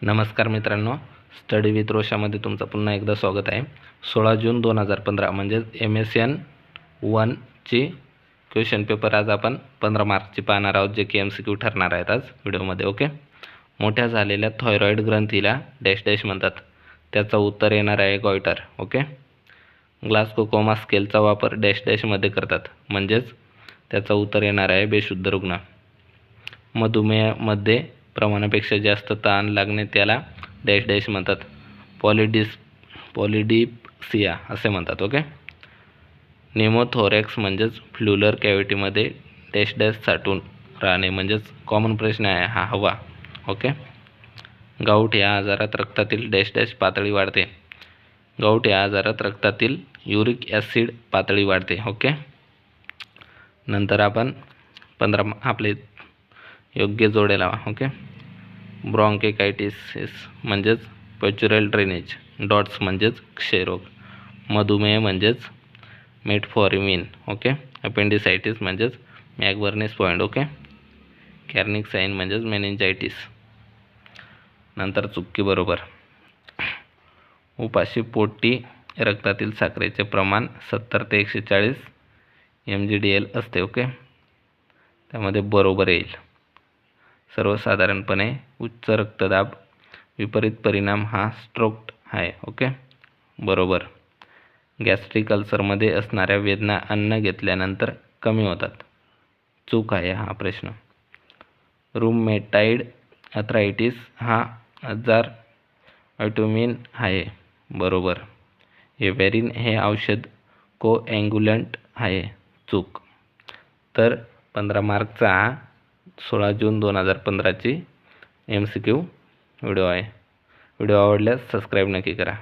नमस्कार मित्रांनो, study with रोशामध्ये तुमचं पुन्हा एकदा स्वागत आहे। 16 जून 2015 म्हणजे MSN 1 ची क्वेश्चन पेपर आज आपण 15 मार्कची पाहणार आहोत, जे की MCQ ठरणार आहेत आज व्हिडिओमध्ये। ओके, मोठ्या झालेल्या थायरॉइड ग्रंथीला डॅश डॅश म्हणतात, त्याचं उत्तर येणार आहे गॉइटर। ओके, ग्लासगो कोमा स्केलचा वापर डॅश डॅशमध्ये करतात, म्हणजेच त्याचं उत्तर येणार आहे बेशुद्ध रुग्ण। मधुमेहामध्ये प्रमाणापेक्षा जास्त ताण लागणे त्याला डॅश डॅश म्हणतात, पॉलिडिप्सिया असे म्हणतात। ओके, निमोथोरॅक्स म्हणजेच फ्लुलर कॅव्हिटीमध्ये डॅश डॅश साठून राहणे, म्हणजेच कॉमन प्रश्न आहे हा हवा। ओके, गाऊट या आजारात रक्तातील डॅश डॅश पातळी वाढते, गाऊट या आजारात रक्तातील युरिक ॲसिड पातळी वाढते। ओके, नंतर आपण 15 आपले योग्य जोडे लावा। ओके, ब्रॉन्कायटिस म्हणजेच पॅच्युरल ड्रेनेज, डॉट्स म्हणजेच क्षयरोग, मधुमेह म्हणजेच मेटफॉर्मिन। ओके, अपेंडिसायटिस म्हणजेच मॅकबर्नीस पॉइंट। ओके, कॅर्निक साइन म्हणजेच मेनिंजायटिस। नंतर चुकी बरोबर, उपाशी पोटी रक्तातील साखरेचे प्रमाण 70 ते 140 mgdl असते। ओके, त्यामध्ये बरोबर येईल। सर्वसाधारणपणे उच्च रक्तदाब विपरीत परिणाम हा स्ट्रोक आहे। ओके, बरोबर। गॅस्ट्रिक अल्सरमध्ये असणाऱ्या वेदना अन्न घेतल्यानंतर कमी होतात, चूक आहे हा प्रश्न। रुमेटाइड आर्थरायटिस हा आजार ऑटोइम्यून आहे, बरोबर। हेपॅरिन हे औषध कोॲग्युलंट आहे, चूक। तर 15 मार्कचा 16 जून 2015 ची MCQ व्हिडिओ आहे। व्हिडिओ आवडल्यास सबस्क्राईब नक्की करा।